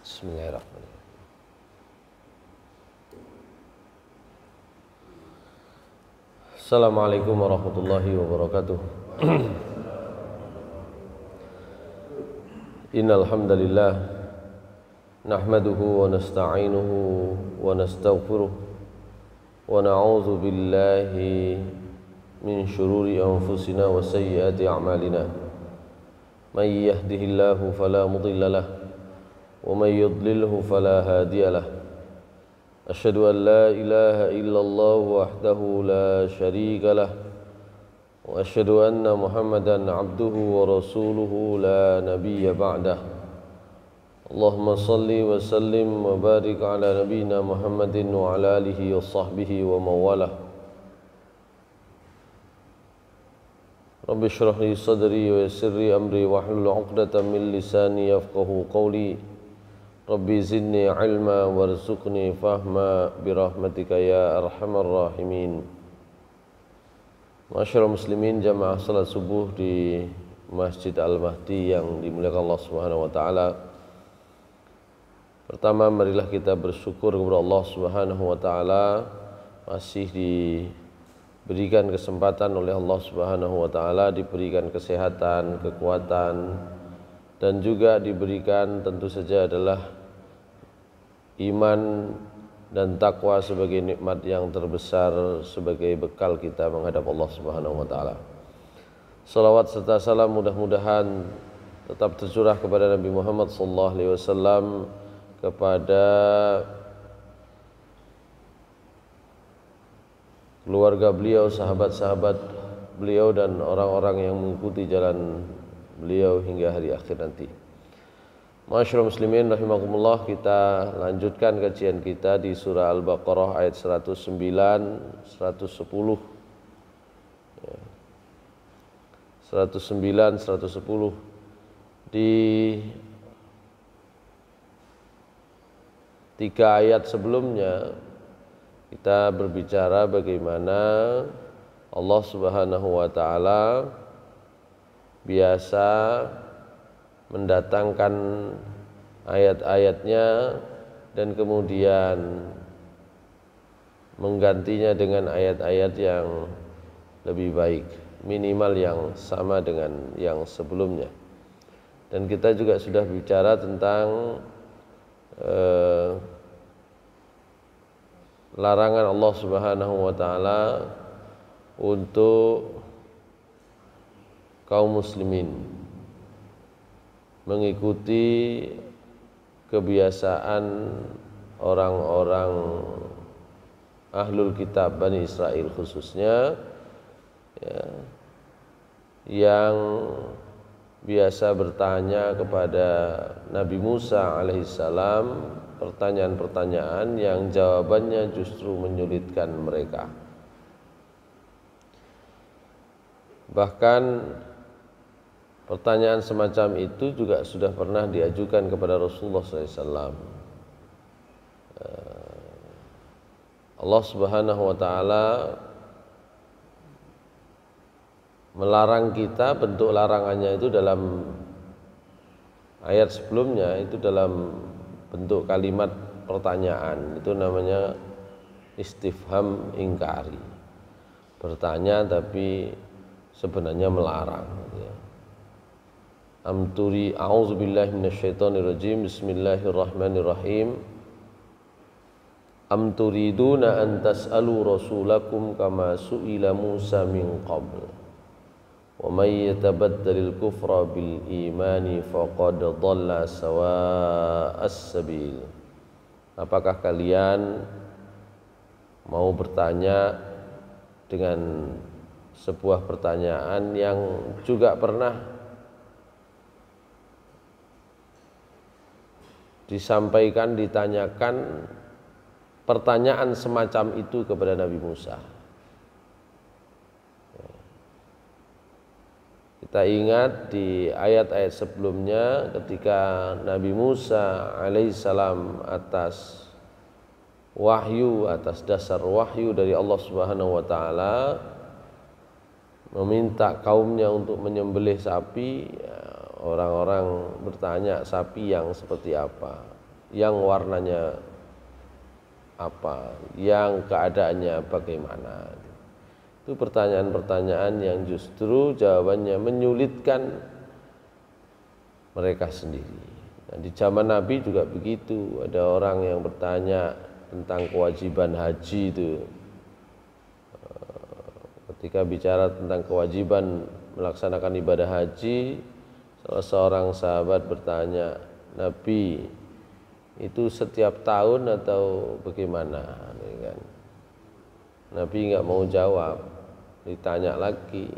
Bismillahirrahmanirrahim. Assalamualaikum warahmatullahi wabarakatuh. Innal hamdalillah nahmaduhu wa nasta'inuhu wa nastaghfiruh wa na'udzu billahi min shururi anfusina wa sayyiati a'malina. May yahdihillahu fala mudilla lahu wa may yudlilhu fala hadiya lahu. Asyhadu an la ilaha illallah wahdahu la syarika lahu wa asyhadu anna Muhammadan abduhu wa rasuluhu la nabiyya ba'dah. Allahumma salli wa sallim wa barik ala nabiyyina Muhammadin wa ala alihi wa sahbihi wa mawalah. Rabbi shrah li sadri wa yassir li amri wa hlul 'uqdatam min lisani yafqahu qawli. Rabbi zidni ilma warzuqni fahma birahmatika ya arhamar rahimin. Masyaallah muslimin, jamaah salat subuh di Masjid Al-Mahdi yang dimuliakan Allah Subhanahu wa taala. Pertama, marilah kita bersyukur kepada Allah Subhanahu wa taala masih diberikan kesempatan oleh Allah Subhanahu wa taala, diberikan kesehatan, kekuatan, dan juga diberikan tentu saja adalah iman dan takwa sebagai nikmat yang terbesar sebagai bekal kita menghadap Allah Subhanahu wa taala. Salawat serta salam mudah-mudahan tetap tercurah kepada Nabi Muhammad sallallahu alaihi wasallam, kepada keluarga beliau, sahabat-sahabat beliau, dan orang-orang yang mengikuti jalan beliau hingga hari akhir nanti. Masyaallah muslimin rahimakumullah, kita lanjutkan kajian kita di surah Al-Baqarah ayat 109, 110. 109, 110. Di 3 ayat sebelumnya kita berbicara bagaimana Allah Subhanahu wa taala biasa mendatangkan ayat-ayatnya dan kemudian menggantinya dengan ayat-ayat yang lebih baik, minimal yang sama dengan yang sebelumnya. Dan kita juga sudah bicara tentang larangan Allah Subhanahu wa taala untuk kaum muslimin mengikuti kebiasaan orang-orang ahlul kitab Bani Israel khususnya, ya, yang biasa bertanya kepada Nabi Musa alaihissalam pertanyaan-pertanyaan yang jawabannya justru menyulitkan mereka. Bahkan pertanyaan semacam itu juga sudah pernah diajukan kepada Rasulullah SAW. Allah Subhanahu wa taala melarang kita, bentuk larangannya itu dalam ayat sebelumnya itu dalam bentuk kalimat pertanyaan, itu namanya istifham ingkari, bertanya tapi sebenarnya melarang, ya. Amturi a'udzubillahi minasyaitonirrajim. Bismillahirrahmanirrahim. Am turiduna an tas'alu rasulakum kama su'ila Musa min qabl wa may yatabaddalil kufra bil imani faqad dhalla sawa'as sabil. Apakah kalian mau bertanya dengan sebuah pertanyaan yang juga pernah disampaikan, ditanyakan pertanyaan semacam itu kepada Nabi Musa. Kita ingat di ayat-ayat sebelumnya ketika Nabi Musa alaihissalam atas wahyu, atas dasar wahyu dari Allah Subhanahu wa taala meminta kaumnya untuk menyembelih sapi, orang-orang bertanya sapi yang seperti apa. yang warnanya apa, yang keadaannya bagaimana. Itu pertanyaan-pertanyaan yang justru jawabannya menyulitkan mereka sendiri. Nah, di zaman Nabi juga begitu, ada orang yang bertanya tentang kewajiban haji itu. Ketika bicara tentang kewajiban melaksanakan ibadah haji, salah seorang sahabat bertanya, Nabi, itu setiap tahun atau bagaimana? Kan? Nabi nggak mau jawab, ditanya lagi,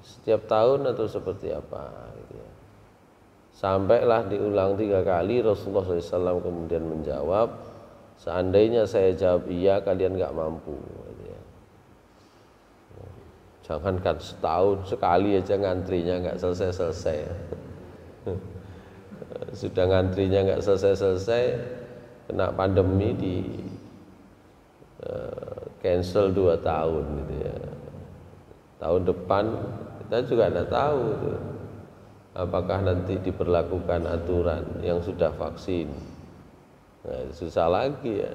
setiap tahun atau seperti apa? Sampailah diulang 3 kali, Rasulullah SAW kemudian menjawab, seandainya saya jawab iya, kalian nggak mampu. Jangankan setahun, sekali aja ngantrinya nggak selesai-selesai. Sudah ngantrinya nggak selesai-selesai, kena pandemi di cancel 2 tahun gitu ya. Tahun depan kita juga tidak tahu gitu, apakah nanti diberlakukan aturan yang sudah vaksin. Nah, susah lagi ya.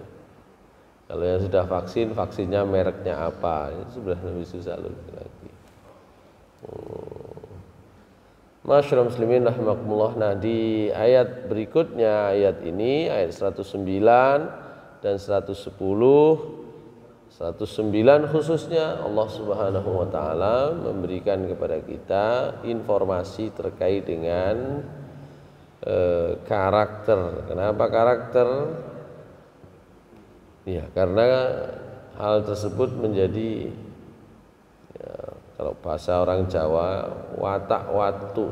Kalau yang sudah vaksin, vaksinnya mereknya apa? Itu sudah lebih susah lagi. Masyaallah muslimin rahimakumullah. Nah, di ayat berikutnya, ayat ini ayat 109 dan 110, 109 khususnya Allah Subhanahu wa taala memberikan kepada kita informasi terkait dengan karakter. Kenapa karakter? Ya, karena hal tersebut menjadi ya, kalau bahasa orang Jawa watak watu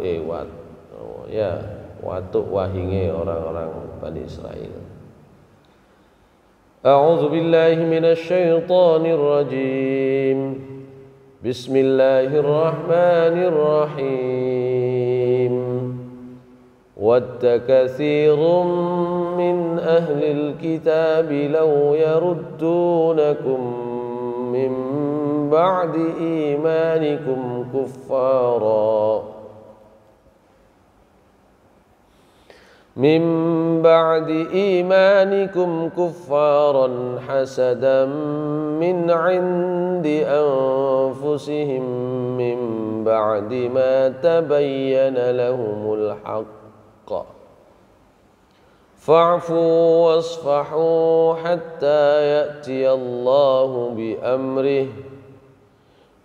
watuk wahinge orang-orang Bani Israel. A'udzu billahi minasy syaithanir rajim. Bismillahirrahmanirrahim. وَدَّ كَثِيرٌ مِّنْ أَهْلِ الْكِتَابِ لَوْ يَرُدُّونَكُمْ مِنْ بَعْدِ إِيمَانِكُمْ كُفَّارًا حَسَدًا مِّنْ عِنْدِ أَنفُسِهِمْ مِنْ بَعْدِ مَا تَبَيَّنَ لَهُمُ الْحَقُّ فاعفوا واصفحوا حتى يأتي الله بأمره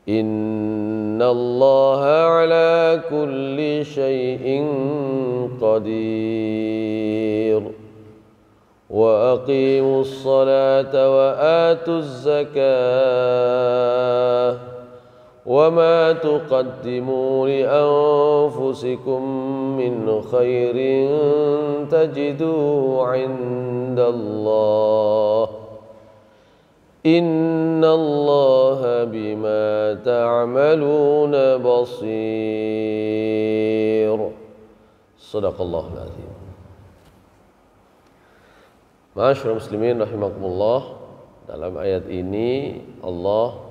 إن الله على كل شيء قدير وأقيموا الصلاة وآتوا الزكاة وما تقدموا لأنفسكم من خير تجدوه عند الله إن الله بما تعملون بصير صدق الله العظيم. Ma'asyiral muslimin rahimakumullah, dalam ayat ini Allah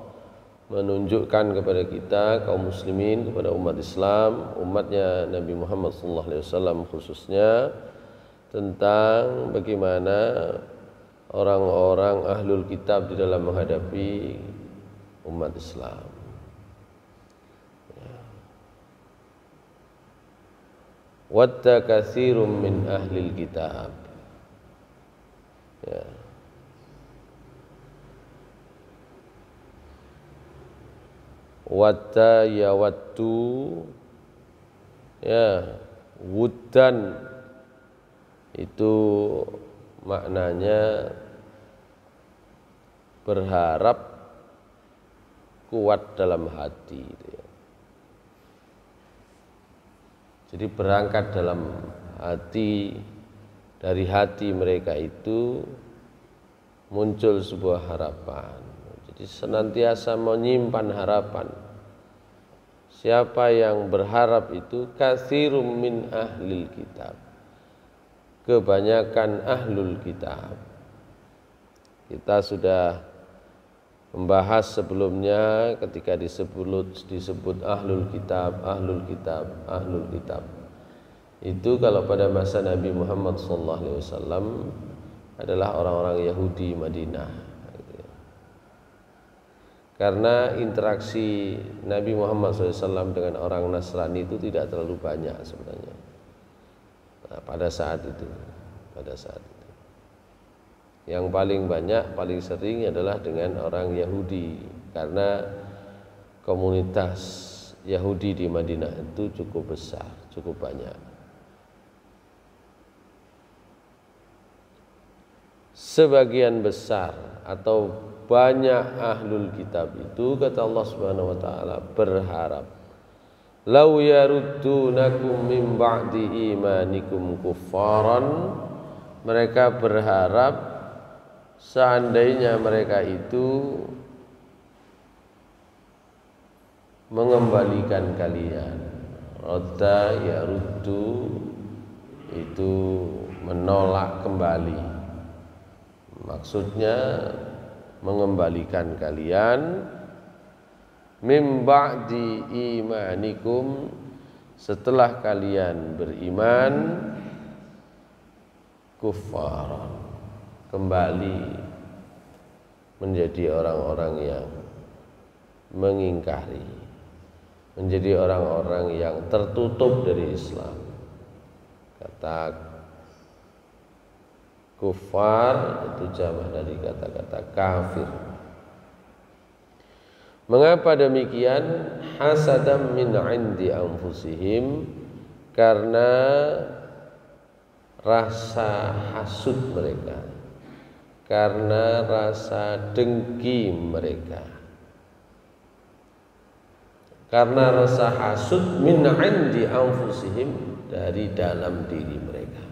menunjukkan kepada kita kaum muslimin, kepada umat Islam, umatnya Nabi Muhammad SAW khususnya, tentang bagaimana orang-orang ahlul kitab di dalam menghadapi umat Islam. Wadda katsirum min ahlil kitab. Ya. Wadda yawaddu, ya, wuddan itu maknanya berharap kuat dalam hati. Jadi berangkat dalam hati, dari hati mereka itu muncul sebuah harapan. Jadi senantiasa menyimpan harapan. Siapa yang berharap itu katsirum min ahlil kitab, kebanyakan ahlul kitab. Kita sudah membahas sebelumnya ketika disebut ahlul kitab, ahlul kitab, ahlul kitab. itu kalau pada masa Nabi Muhammad SAW adalah orang-orang Yahudi Madinah. Karena interaksi Nabi Muhammad SAW dengan orang Nasrani itu tidak terlalu banyak sebenarnya. Nah, pada saat itu. Yang paling banyak, paling sering adalah dengan orang Yahudi, karena komunitas Yahudi di Madinah itu cukup besar, cukup banyak. Sebagian besar atau banyak ahlul kitab itu, kata Allah Subhanahu wa taala, berharap lau yaruddunakum min ba'di imanikum kuffaran, mereka berharap seandainya mereka itu mengembalikan kalian. Radda yaruddu itu menolak kembali, maksudnya mengembalikan kalian mim ba'di imanikum, setelah kalian beriman, kuffaran, kembali menjadi orang-orang yang mengingkari, menjadi orang-orang yang tertutup dari Islam. Kata kufar itu jamak dari kata-kata kafir. Mengapa demikian? Hasadam min 'indi anfusihim, karena rasa hasud mereka, karena rasa dengki mereka. Karena rasa hasud min 'indi anfusihim, dari dalam diri mereka.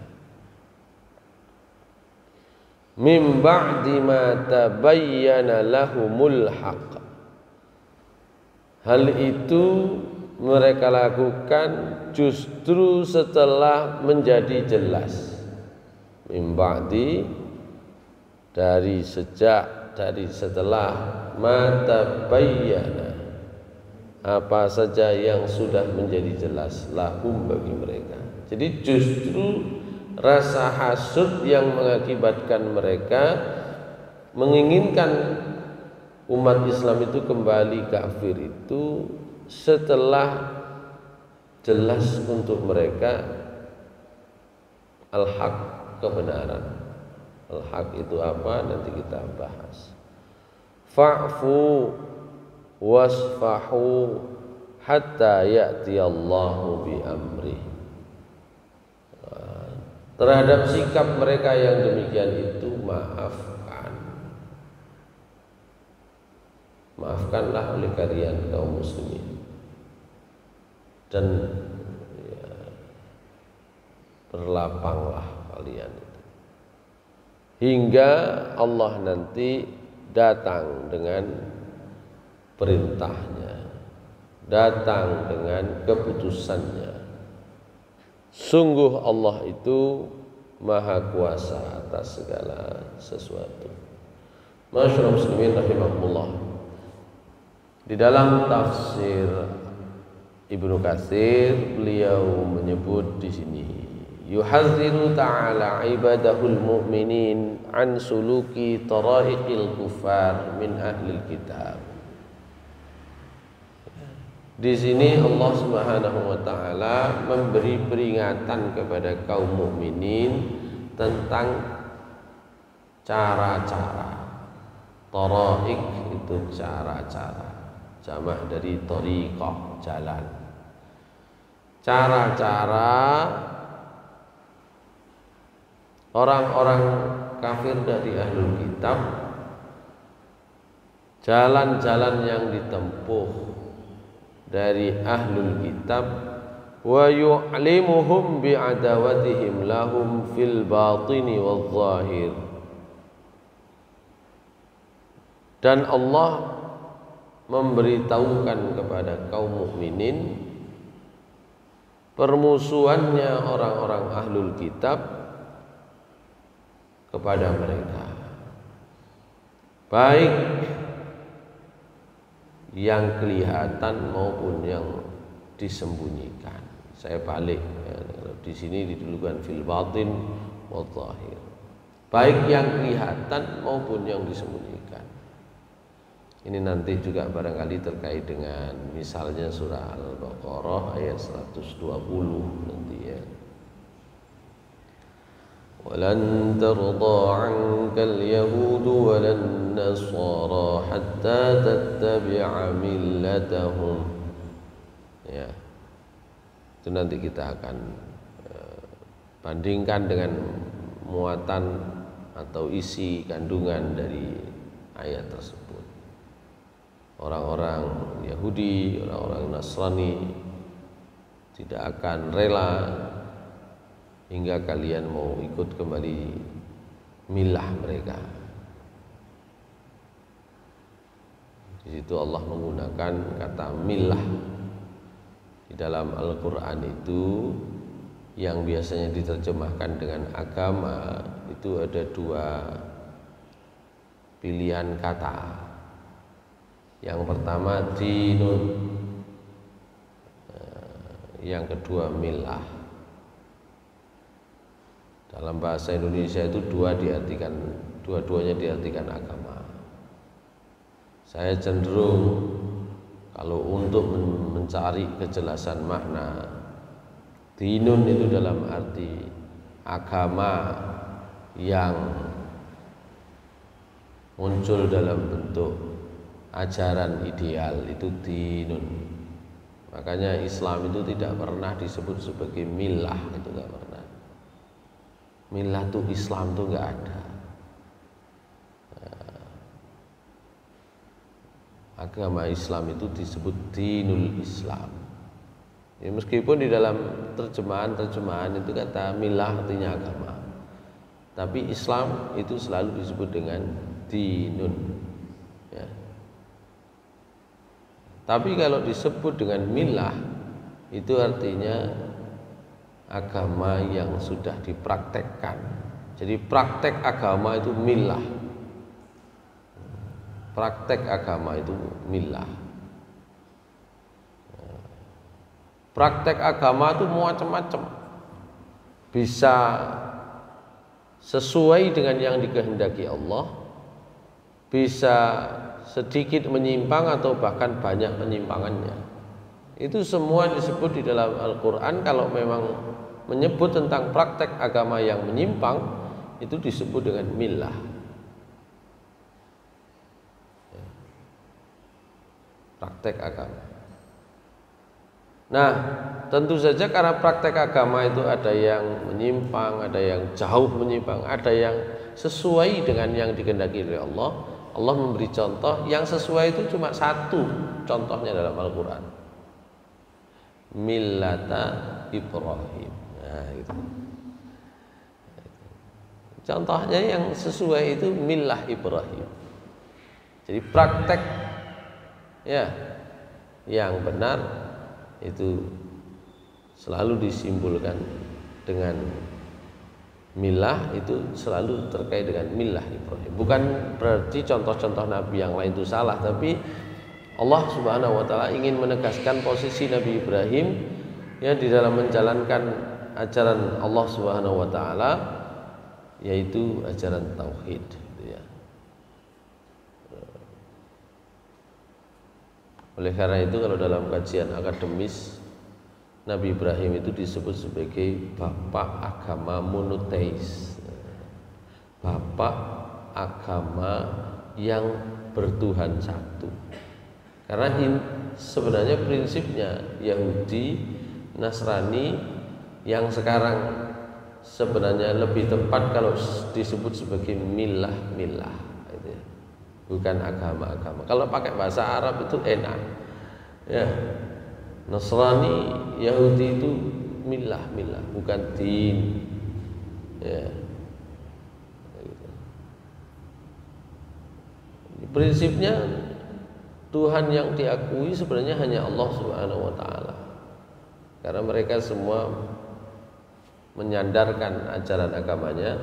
Min ba'di ma tabayyana lahumul haqq. Hal itu mereka lakukan justru setelah menjadi jelas. Min ba'di, dari setelah ma tabayyana, apa saja yang sudah menjadi jelas lahum, bagi mereka. Jadi justru rasa hasud yang mengakibatkan mereka menginginkan umat Islam itu kembali kafir itu setelah jelas untuk mereka al-haq, kebenaran. Al-haq itu apa? Nanti kita bahas. Fa'fu wasfahu hatta ya'tiyallahu bi amri. Terhadap sikap mereka yang demikian itu, maafkanlah oleh kalian kaum muslimin, dan ya, berlapanglah kalian itu hingga Allah nanti datang dengan perintahnya, datang dengan keputusannya. Sungguh Allah itu maha kuasa atas segala sesuatu. Masyaallah muslimin rahimahullah. Di dalam tafsir Ibnu Katsir, beliau menyebut di sini, yuhadziru ta'ala ibadahul mu'minin an suluki tara'iqil kufar min ahlil kitab. Di sini Allah Subhanahu wa taala memberi peringatan kepada kaum mukminin tentang cara-cara. Tara'iq itu cara-cara, jamak dari thariqah, jalan. Cara-cara orang-orang kafir dari ahlul kitab, jalan-jalan yang ditempuh dari ahlul kitab, wa yu'limuhum bi'adawatihim lahum fil batini wal zahir. Dan Allah memberitahukan kepada kaum mukminin permusuhannya orang-orang ahlul kitab kepada mereka, baik yang kelihatan maupun yang disembunyikan. saya balik ya, di sini didulukan fil batin wal zahir, baik yang kelihatan maupun yang disembunyikan. Ini nanti juga barangkali terkait dengan misalnya surah Al-Baqarah ayat 120 nanti ya. Walan tarda 'ankal yahudu walan nasara hatta tattabi'a millatahum. Ya. Itu nanti kita akan bandingkan dengan muatan atau isi kandungan dari ayat tersebut. Orang-orang Yahudi, orang-orang Nasrani tidak akan rela hingga kalian mau ikut kembali milah mereka. Di situ Allah menggunakan kata milah. Di dalam Al-Quran itu yang biasanya diterjemahkan dengan agama itu ada dua pilihan kata. Yang pertama dinun, yang kedua milah. Dalam bahasa Indonesia itu dua-duanya diartikan agama. Saya cenderung kalau untuk mencari kejelasan makna, dinun itu dalam arti agama yang muncul dalam bentuk ajaran ideal, itu dinun. Makanya Islam itu tidak pernah disebut sebagai milah, itu enggak pernah. Milah itu Islam itu enggak ada. Agama Islam itu disebut dinul Islam. Ya, meskipun di dalam terjemahan itu kata milah artinya agama, tapi Islam itu selalu disebut dengan dinun. Ya. Tapi kalau disebut dengan milah itu artinya agama yang sudah dipraktekkan. Jadi praktek agama itu milah. Praktek agama itu milah. Praktek agama itu macam-macam. Bisa sesuai dengan yang dikehendaki Allah, bisa sedikit menyimpang atau bahkan banyak penyimpangannya. Itu semua disebut di dalam Al-Quran. Kalau memang menyebut tentang praktek agama yang menyimpang, itu disebut dengan milah. Praktek agama. Nah, tentu saja karena praktek agama itu ada yang menyimpang, ada yang jauh menyimpang, ada yang sesuai dengan yang dikehendaki oleh Allah. Allah memberi contoh yang sesuai itu cuma satu contohnya dalam Al-Quran. Millata Ibrahim. Nah, itu. Contohnya yang sesuai itu millah Ibrahim. Jadi praktek ya yang benar itu selalu disimpulkan dengan milah, itu selalu terkait dengan milah Ibrahim. Bukan berarti contoh-contoh Nabi yang lain itu salah, tapi Allah Subhanahu wa taala ingin menegaskan posisi Nabi Ibrahim ya di dalam menjalankan ajaran Allah Subhanahu wa taala, yaitu ajaran tauhid ya. Oleh karena itu kalau dalam kajian akademis, Nabi Ibrahim itu disebut sebagai bapak agama monoteis, bapak agama yang bertuhan satu. Karena sebenarnya prinsipnya Yahudi, Nasrani yang sekarang sebenarnya lebih tepat kalau disebut sebagai milah-milah, gitu ya. Bukan agama-agama. Kalau pakai bahasa Arab itu enak. Ya. Nasrani, Yahudi itu milah-milah, bukan din. Ya. Prinsipnya Tuhan yang diakui sebenarnya hanya Allah Subhanahu wa taala. Karena mereka semua menyandarkan ajaran agamanya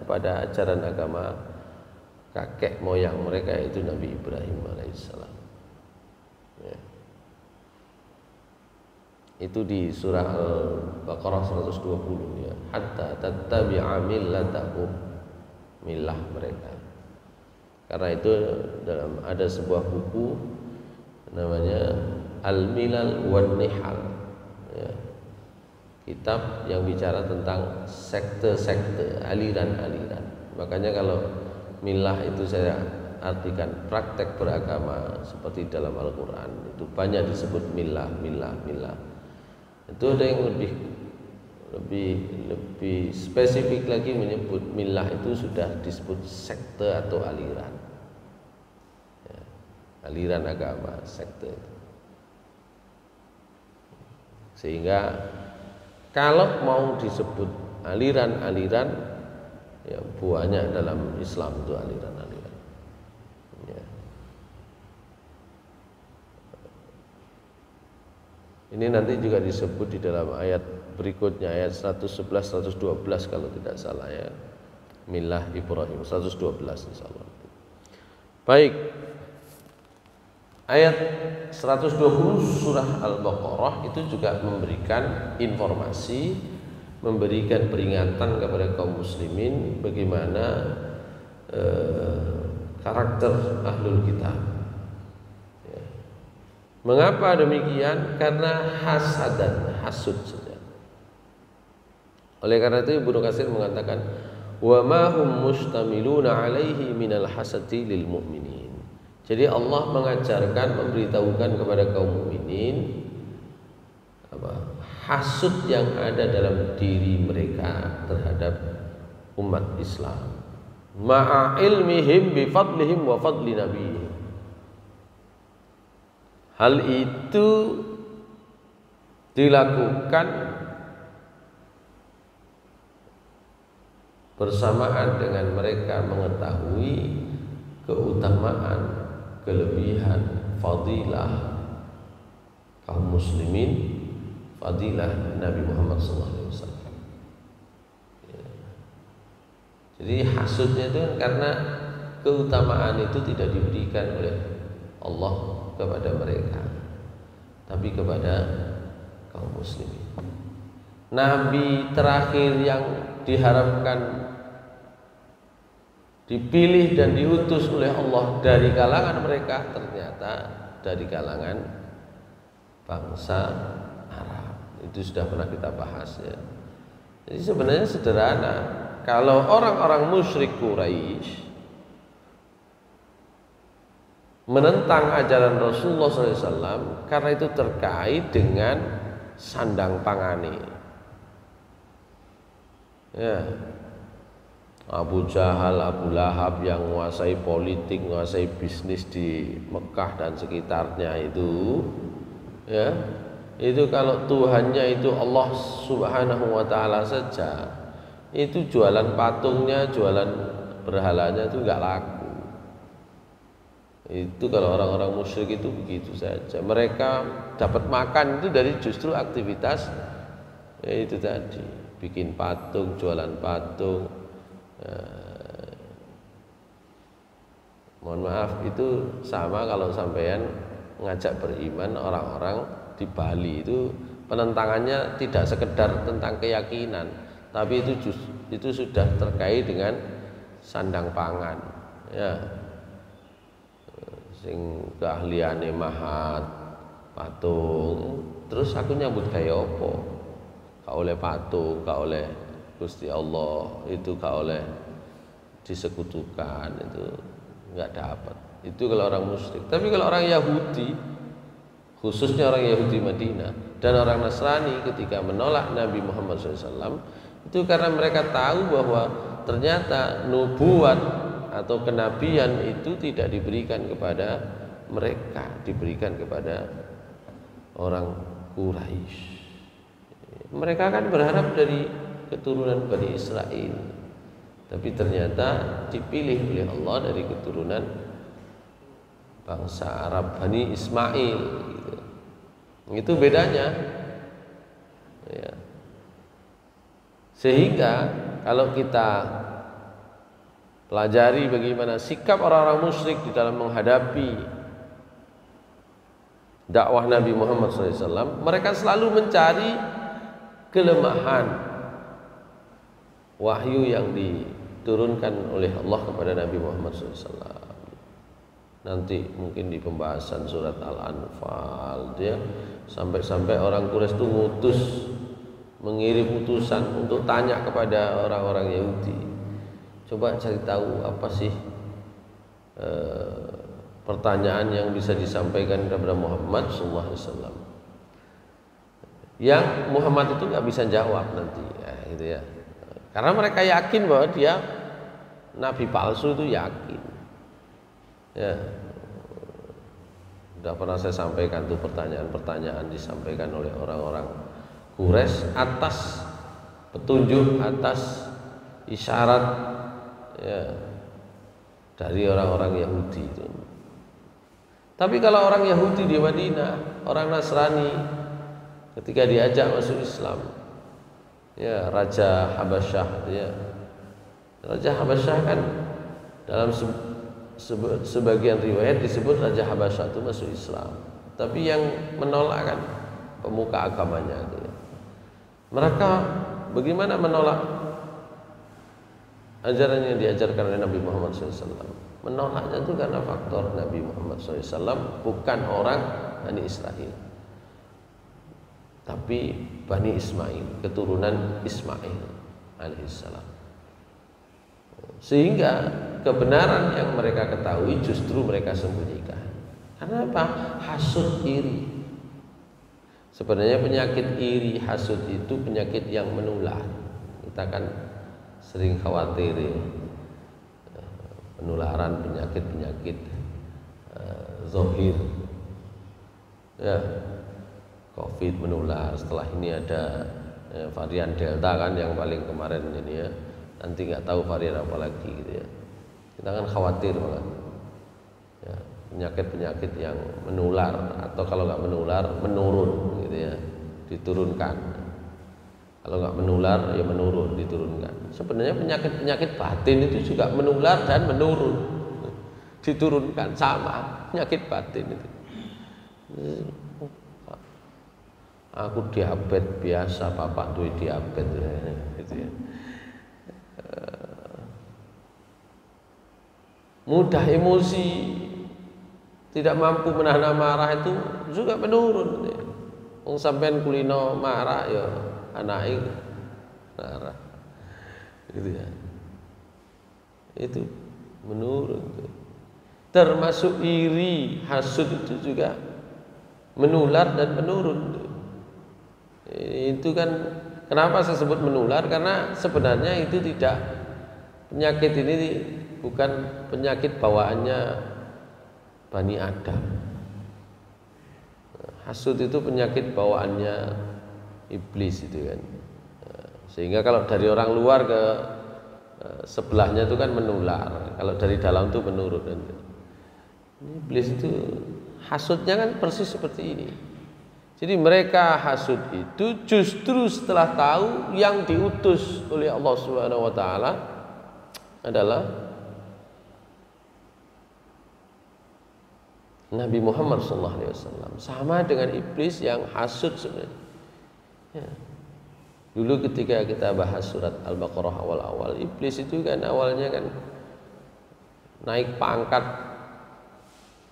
kepada ajaran agama kakek moyang mereka, yaitu Nabi Ibrahim alaihissalam. Ya. Itu di surah Al-Baqarah 120 ya. Hatta tattabi'a millatahum, milah mereka. Karena itu ada sebuah buku namanya Al-Milal wan Nihal ya. Kitab yang bicara tentang sekte-sekte, aliran-aliran. Makanya kalau milah itu saya artikan praktek beragama seperti dalam Al-Quran, itu banyak disebut milah. Itu ada yang lebih spesifik lagi menyebut milah itu sudah disebut sekte atau aliran ya, aliran agama, sekte. Sehingga kalau mau disebut aliran-aliran ya banyak dalam Islam itu aliran-aliran ya. Ini nanti juga disebut di dalam ayat berikutnya, ayat 111 112 kalau tidak salah ya. Milah Ibrahim 112 insyaallah. Baik. Ayat 120 surah Al-Baqarah itu juga memberikan informasi, memberikan peringatan kepada kaum muslimin bagaimana karakter ahlul kitab. Mengapa demikian? Karena hasud saja. Oleh karena itu Ibnu Katsir mengatakan, wa ma hum mustamiluna alaihi minal hasadi lil mu'minin. Jadi Allah mengajarkan, memberitahukan kepada kaum mukminin hasud yang ada dalam diri mereka terhadap umat Islam. Ma'a ilmihim bi fadlihim wa fadli nabiyihim. Hal itu dilakukan bersamaan dengan mereka mengetahui keutamaan, kelebihan, fadilah kaum muslimin, fadilah Nabi Muhammad SAW. Jadi hasudnya itu karena keutamaan itu tidak diberikan oleh Allah kepada mereka, tapi kepada kaum muslimin. Nabi terakhir yang diharapkan dipilih dan diutus oleh Allah dari kalangan mereka ternyata dari kalangan bangsa Arab. Itu sudah pernah kita bahas ya. Jadi sebenarnya sederhana. Kalau orang-orang musyrik Quraisy menentang ajaran Rasulullah SAW karena itu terkait dengan sandang pangane. Ya, Abu Jahal, Abu Lahab yang menguasai politik, menguasai bisnis di Mekah dan sekitarnya itu, ya, itu kalau Tuhannya itu Allah Subhanahu Wa Taala saja, itu jualan patungnya, jualan berhalanya itu nggak laku. Itu kalau orang-orang musyrik itu begitu saja. Mereka dapat makan itu dari justru aktivitas ya itu tadi, bikin patung, jualan patung. Mohon maaf, itu sama kalau sampean ngajak beriman orang-orang di Bali itu penentangannya tidak sekedar tentang keyakinan, tapi itu sudah terkait dengan sandang pangan ya. Sing keahliane mahat patung, terus aku nyambut gaya apa? Gak oleh patung, gak oleh Gusti Allah, itu gak oleh disekutukan, itu nggak dapat. Itu kalau orang musyrik. Tapi kalau orang Yahudi, khususnya orang Yahudi Madinah dan orang Nasrani ketika menolak Nabi Muhammad SAW, itu karena mereka tahu bahwa ternyata nubuat atau kenabian itu tidak diberikan kepada mereka, diberikan kepada orang Quraisy. Mereka kan berharap dari keturunan Bani Israel, tapi ternyata dipilih oleh Allah dari keturunan bangsa Arab Bani Ismail gitu. Itu bedanya ya. Sehingga kalau kita pelajari bagaimana sikap orang-orang musyrik di dalam menghadapi dakwah Nabi Muhammad SAW, mereka selalu mencari kelemahan wahyu yang diturunkan oleh Allah kepada Nabi Muhammad SAW. Nanti mungkin di pembahasan surat Al-Anfal ya, sampai-sampai orang Quraisy itu mengirim utusan untuk tanya kepada orang-orang Yahudi, coba cari tahu apa sih pertanyaan yang bisa disampaikan kepada Muhammad SAW, yang Muhammad itu nggak bisa jawab nanti ya, gitu ya. Karena mereka yakin bahwa dia nabi palsu, itu yakin ya. Sudah pernah saya sampaikan tuh pertanyaan-pertanyaan disampaikan oleh orang-orang Quraisy atas petunjuk, atas isyarat ya, dari orang-orang Yahudi itu. Tapi kalau orang Yahudi di Madinah, orang Nasrani, ketika diajak masuk Islam, ya Raja Habasyah, ya Raja Habasyah kan dalam sebagian riwayat disebut Raja Habasyah itu masuk Islam, tapi yang menolak kan pemuka agamanya itu ya. Mereka bagaimana menolak ajaran yang diajarkan oleh Nabi Muhammad SAW? Menolaknya itu karena faktor Nabi Muhammad SAW bukan orang Bani Israel, tapi Bani Ismail, keturunan Ismail alaihissalam. Sehingga kebenaran yang mereka ketahui justru mereka sembunyikan. Karena apa? Hasud, iri. Sebenarnya penyakit iri, hasud itu penyakit yang menular. Kita kan sering khawatir ya, penularan penyakit-penyakit zahir ya, COVID menular, setelah ini ada varian Delta kan yang paling kemarin ini ya, nanti nggak tahu varian apa lagi gitu ya. Kita kan khawatir banget ya, penyakit-penyakit yang menular, atau kalau nggak menular menurun gitu ya, diturunkan. Kalau nggak menular ya menurun, diturunkan. Sebenarnya penyakit-penyakit batin itu juga menular dan menurun, diturunkan, sama penyakit batin itu. Aku diabetes biasa, bapak tuh diabetes gitu ya. Mudah emosi, tidak mampu menahan amarah itu juga menurun. Wong sampean kulino marah ya anake marah, gitu ya. Itu menurun. Termasuk iri, hasud itu juga menular dan menurun. Itu kan kenapa saya sebut menular, karena sebenarnya itu tidak, penyakit ini bukan penyakit bawaannya Bani Adam. Hasud itu penyakit bawaannya iblis itu kan. Sehingga kalau dari orang luar ke sebelahnya itu kan menular, kalau dari dalam itu menurun kan. Iblis itu hasudnya kan persis seperti ini. Jadi mereka hasud itu justru setelah tahu yang diutus oleh Allah Subhanahu wa taala adalah Nabi Muhammad SAW. Sama dengan iblis yang hasud sebenarnya. Ya. Dulu ketika kita bahas surat Al-Baqarah awal-awal, iblis itu kan awalnya kan naik pangkat,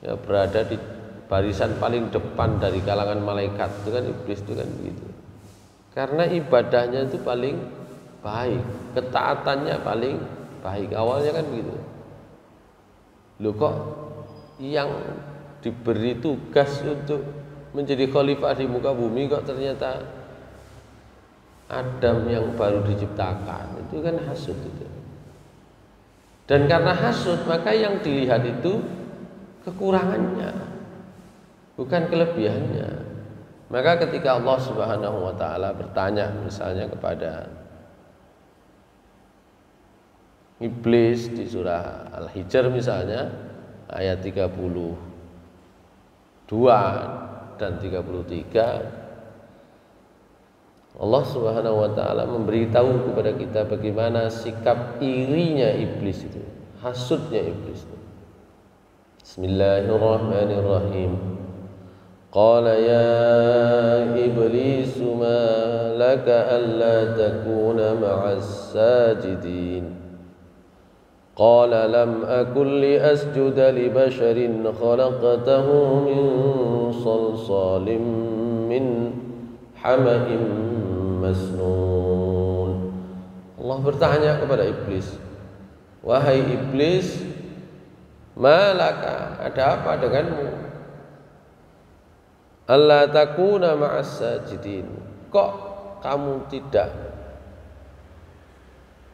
ya, berada di barisan paling depan dari kalangan malaikat. Itu kan iblis itu kan begitu. Karena ibadahnya itu paling baik, ketaatannya paling baik. Awalnya kan begitu. Loh kok yang diberi tugas untuk menjadi khalifah di muka bumi kok ternyata Adam yang baru diciptakan? Itu kan hasud itu. Dan karena hasud maka yang dilihat itu kekurangannya, bukan kelebihannya. Maka ketika Allah Subhanahu wa taala bertanya misalnya kepada iblis di surah Al-Hijr misalnya ayat 32 dan 33, Allah Subhanahu wa taala memberitahu kepada kita bagaimana sikap irinya iblis itu, hasudnya iblis itu. Bismillahirrahmanirrahim. Qala ya iblis ma laka alla takuna ma'as sajidin. Qala lam akun li asjuda li basharin khalaqtahu min salsalim min hama'in masnun. Allah bertanya kepada iblis, wahai iblis, malaka, ada apa denganmu? Allah takuna ma'as sajidin, kok kamu tidak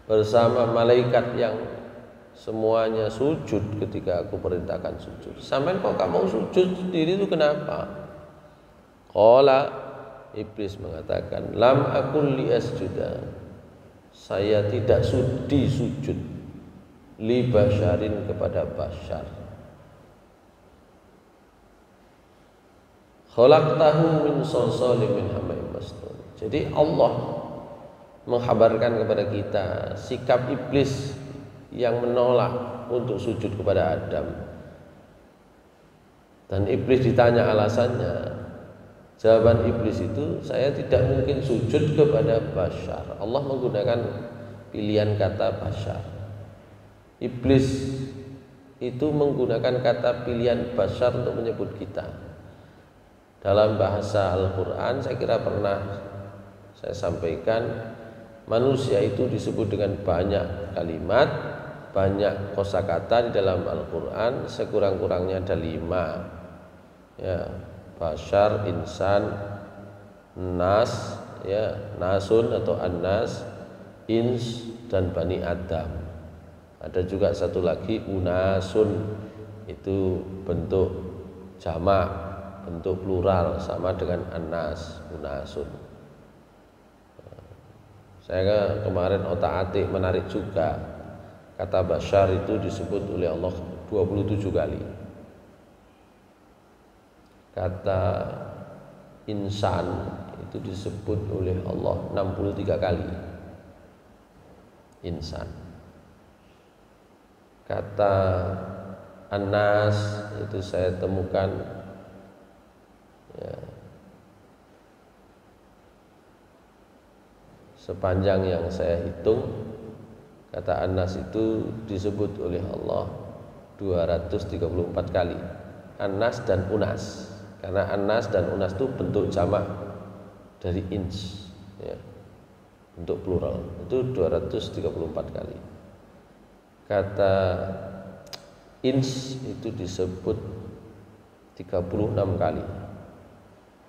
bersama malaikat yang semuanya sujud ketika aku perintahkan sujud? Sampai kok kamu sujud sendiri itu kenapa? Qala, iblis mengatakan, lam akul li asjuda, saya tidak sudi sujud li basyarin, kepada basyar. Khalaqtahu min salsalin min hama'in masnun. Jadi Allah menghabarkan kepada kita sikap iblis yang menolak untuk sujud kepada Adam. Dan iblis ditanya alasannya. Jawaban iblis itu, saya tidak mungkin sujud kepada basyar. Allah menggunakan pilihan kata basyar. Iblis itu menggunakan kata pilihan basyar untuk menyebut kita. Dalam bahasa Al-Quran saya kira pernah saya sampaikan, manusia itu disebut dengan banyak kalimat, banyak kosakata di dalam Al-Quran, sekurang-kurangnya ada 5 ya, basyar, insan, nas ya, nasun atau annas, ins, dan bani Adam. Ada juga satu lagi unasun, itu bentuk jamak, bentuk plural, sama dengan annas, unasun. Saya kemarin otak-atik menarik juga, kata basyar itu disebut oleh Allah 27 kali. Kata insan itu disebut oleh Allah 63 kali. Insan. Kata annas itu saya temukan ya, sepanjang yang saya hitung, kata Anas itu disebut oleh Allah 234 kali. Anas dan Unas, karena Anas dan Unas itu bentuk jamak dari ins ya, bentuk plural, itu 234 kali. Kata ins itu disebut 36 kali.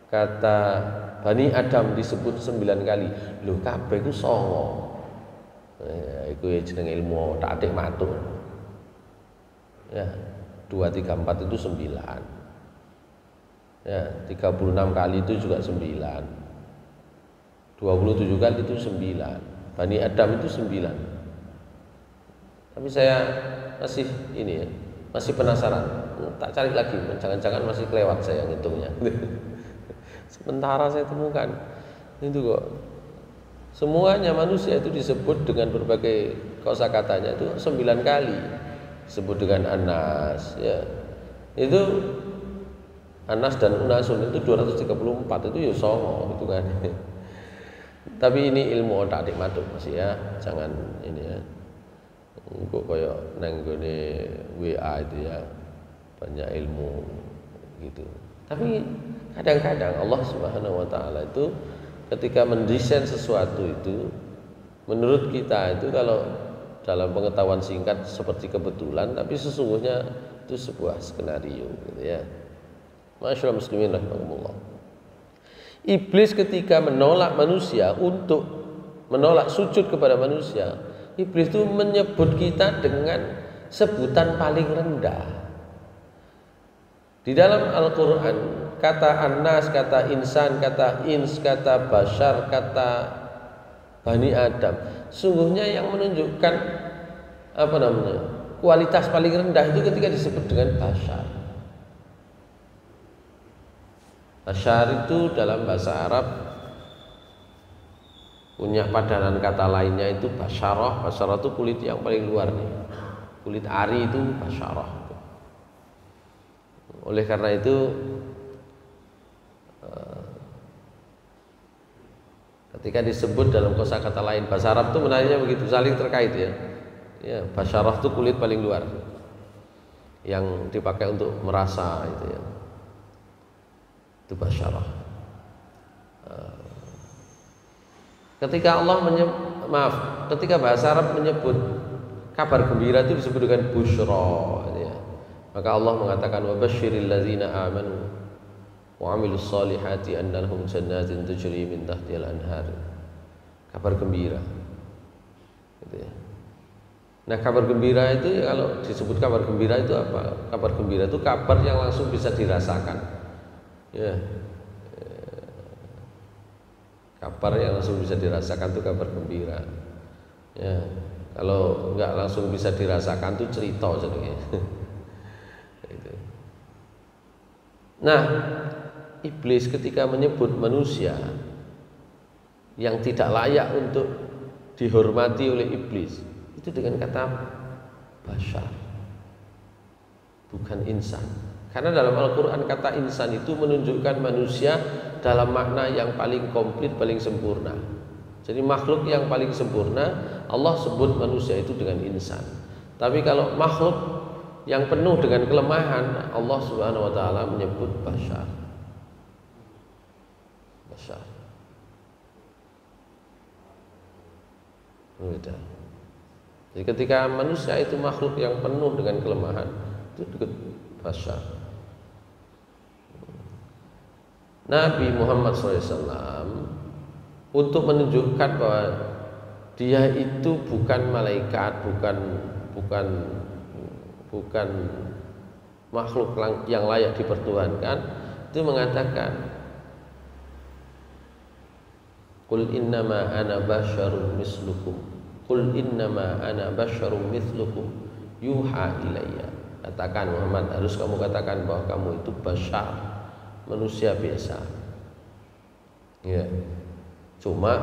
Kata Bani Adam disebut 9 kali. Lho kabeh iku 9. Iku jeneng ilmu otak-atik matur. Ya, 2 3 4 itu 9. Ya, 36 kali itu juga 9. 27 kali itu 9. Bani Adam itu 9. Tapi saya masih ini ya, masih penasaran. Tak cari lagi, jangan-jangan masih kelewat saya ngitungnya. Sementara saya temukan itu kok semuanya manusia itu disebut dengan berbagai kosakatanya itu 9 kali. Disebut dengan Anas ya. Itu Anas dan Unasun itu 234, itu ya songo itu kan. Tapi ini ilmu otak-atik matuk masih ya. Jangan ini ya. Kok koyo nang gone WA itu ya, banyak ilmu gitu. Tapi kadang-kadang Allah Subhanahu wa taala itu ketika mendesain sesuatu itu, menurut kita itu kalau dalam pengetahuan singkat seperti kebetulan, tapi sesungguhnya itu sebuah skenario gitu ya. Masyaallah muslimin rahimakumullah. Iblis ketika menolak manusia untuk menolak sujud kepada manusia, iblis itu menyebut kita dengan sebutan paling rendah. Di dalam Al-Quran, kata Anas, kata insan, kata ins, kata basyar, kata Bani Adam, sungguhnya yang menunjukkan kualitas paling rendah itu ketika disebut dengan basyar. Basyar itu dalam bahasa Arab punya padanan kata lainnya itu basyarah. Basyarah itu kulit yang paling luar nih. Kulit ari itu basyarah. Oleh karena itu Ketika disebut dalam kosakata lain, bahasa Arab itu menariknya begitu, saling terkait ya. Ya, basyarah itu kulit paling luar yang dipakai untuk merasa itu ya. Itu basyarah. Ketika Allah ketika bahasa Arab menyebut kabar gembira itu disebut dengan busyra gitu ya. Maka Allah mengatakan wa basyiril ladzina amanu wa 'amilus solihati anna lahum jannatin tajri min tahtihal anhar. Kabar gembira. Gitu ya. Nah, kabar gembira itu ya, kalau disebut kabar gembira itu apa? Kabar gembira itu kabar yang langsung bisa dirasakan. Ya. Kabar yang langsung bisa dirasakan itu kabar gembira. Ya. Kalau enggak langsung bisa dirasakan itu cerita jadinya. Nah, iblis ketika menyebut manusia yang tidak layak untuk dihormati oleh iblis itu dengan kata bashar, bukan insan. Karena dalam Al-Quran kata insan itu menunjukkan manusia dalam makna yang paling komplit, paling sempurna. Jadi makhluk yang paling sempurna Allah sebut manusia itu dengan insan. Tapi kalau makhluk yang penuh dengan kelemahan Allah Subhanahu wa taala menyebut bashar. Bashar. Beda. Jadi ketika manusia itu makhluk yang penuh dengan kelemahan itu disebut bashar. Nabi Muhammad SAW untuk menunjukkan bahwa dia itu bukan malaikat, bukan makhluk yang layak dipertuhankan, itu mengatakan Qul innama ana basyarum mislukum. Qul innama ana basyarum mislukum yuha ilayya. Katakan Muhammad, harus kamu katakan bahwa kamu itu basyar, manusia biasa. Ya. Cuma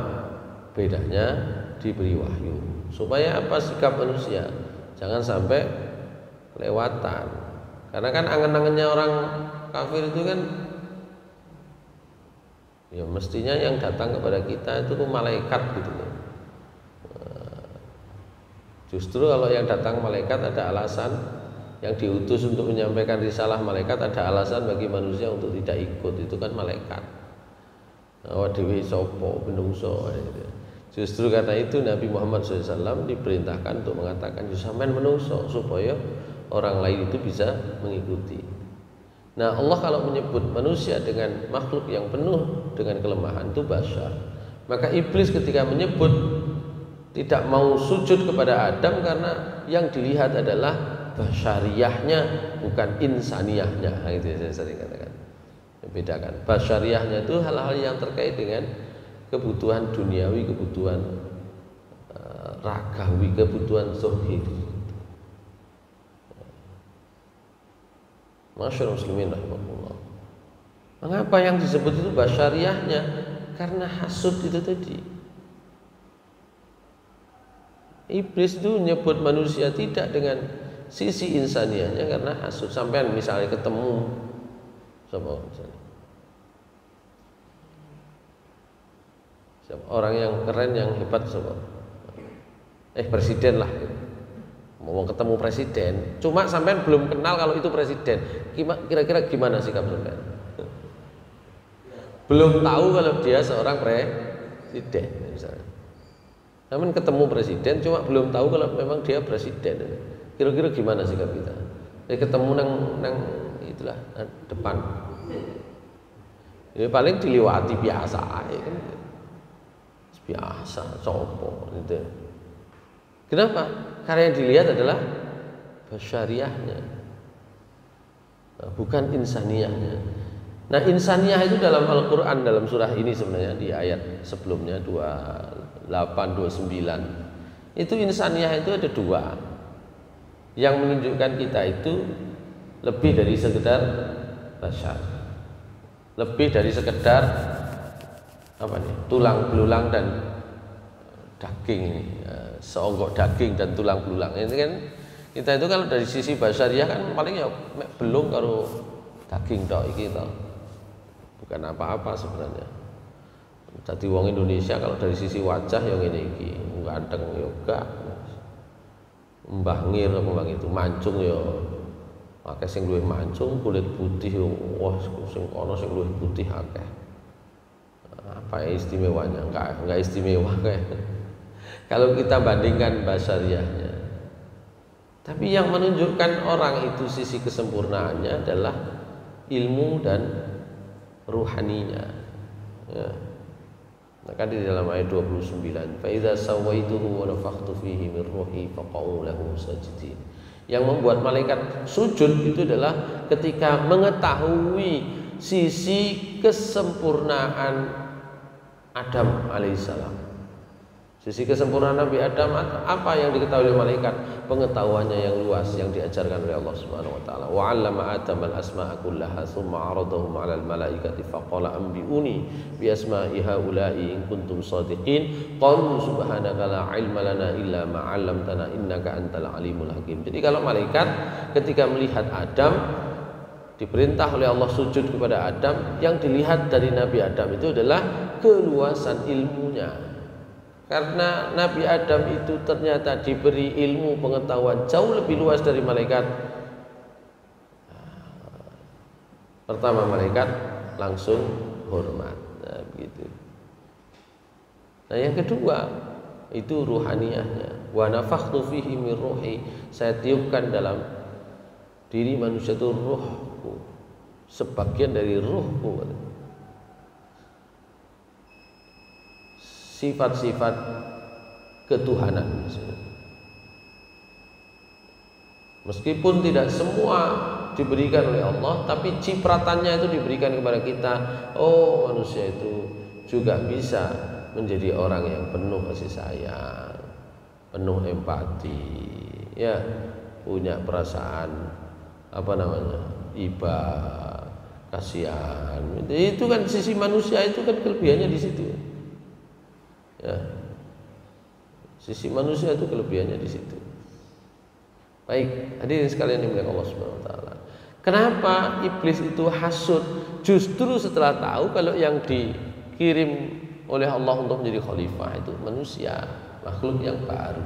bedanya diberi wahyu. Supaya apa sikap manusia? Jangan sampai kelewatan. Karena kan angan-angannya orang kafir itu kan ya mestinya yang datang kepada kita itu malaikat gitu loh. Justru kalau yang datang malaikat ada alasan, yang diutus untuk menyampaikan risalah malaikat ada alasan bagi manusia untuk tidak ikut, itu kan malaikat. Awak dewi sopo menungso. Justru karena itu Nabi Muhammad SAW diperintahkan untuk mengatakan sampean menungso supaya orang lain itu bisa mengikuti. Nah, Allah kalau menyebut manusia dengan makhluk yang penuh dengan kelemahan itu bashar. Maka iblis ketika menyebut tidak mau sujud kepada Adam karena yang dilihat adalah basyariyahnya bukan insaniyahnya. Nah, itu saya sering katakan. Bedakan. Basyariyahnya itu hal-hal yang terkait dengan kebutuhan duniawi, kebutuhan ragawi, kebutuhan zahir. Masyaallah muslimin rahimahullah. Mengapa yang disebut itu basyariyahnya? Karena hasud itu tadi. Iblis itu menyebut manusia tidak dengan sisi insaniahnya karena hasud. Sampai misalnya ketemu sama misalnya orang yang keren, yang hebat sama presiden lah, mau ketemu presiden, cuma sampean belum kenal kalau itu presiden, kira-kira gimana sikap sampean? Belum tahu kalau dia seorang presiden misalnya. Sampean ketemu presiden cuma belum tahu kalau memang dia presiden, kira-kira gimana sikap kita? Ketemu nang itulah depan, ya paling diliwati biasa ya kan, biasa sopo gitu. Kenapa? Karena yang dilihat adalah basyariyahnya, bukan insaniyahnya. Nah, insaniyah itu dalam Al-Quran, dalam surah ini sebenarnya di ayat sebelumnya 28, 29 itu insaniyah itu ada dua yang menunjukkan kita itu lebih dari sekedar basyar, lebih dari sekedar apa nih, tulang belulang dan daging ini, seonggok daging dan tulang belulang. Ini kan kita itu kalau dari sisi basyariah kan paling ya belum kalau daging tok iki to. Bukan apa-apa sebenarnya. Jadi wong Indonesia kalau dari sisi wajah yang ini ganteng yoga, mbah ngir apa mbah itu mancung ya, akeh sing luwih mancung, kulit putih, wah sing kono sing luwih putih akeh. Apa istimewanya? Enggak istimewa kayak. Kalau kita bandingkan basariahnya. Tapi yang menunjukkan orang itu sisi kesempurnaannya adalah ilmu dan ruhaninya. Ya. Maka di dalam ayat 29, fa idza sawaituhu wa nafakhtu fihi min ruhi faqa'u lahu sajidin. Yang membuat malaikat sujud itu adalah ketika mengetahui sisi kesempurnaan Adam alaihissalam. Sisi kesempurnaan Nabi Adam apa yang diketahui oleh malaikat? Pengetahuannya yang luas yang diajarkan oleh Allah Subhanahu wa taala. Wa 'allama Adam al-asma'a kullaha tsumma 'aradahum 'ala al-malaikati faqala anbi'uni bi asma'i haula'i in kuntum shadiqin. Qalu subhanaka la 'ilma lana illa ma 'allamtana innaka antal alimul hakim. Jadi kalau malaikat ketika melihat Adam diperintah oleh Allah sujud kepada Adam, yang dilihat dari Nabi Adam itu adalah keluasan ilmunya. Karena Nabi Adam itu ternyata diberi ilmu pengetahuan jauh lebih luas dari malaikat. Pertama malaikat langsung hormat. Nah, begitu. Nah, yang kedua itu ruhaniyahnya. Wa nafakhtu fihi min ruhi. Saya tiupkan dalam diri manusia itu ruhku. Sebagian dari ruhku. Sifat-sifat ketuhanan. Meskipun tidak semua diberikan oleh Allah, tapi cipratannya itu diberikan kepada kita. Oh, manusia itu juga bisa menjadi orang yang penuh kasih sayang, penuh empati, ya, punya perasaan iba, kasihan. Itu kan sisi manusia, itu kan kelebihannya di situ. Ya. Sisi manusia itu kelebihannya di situ. Baik, hadirin sekalian dimuliakan Allah Subhanahu wa taala. Kenapa iblis itu hasud? Justru setelah tahu kalau yang dikirim oleh Allah untuk menjadi khalifah itu manusia, makhluk yang baru.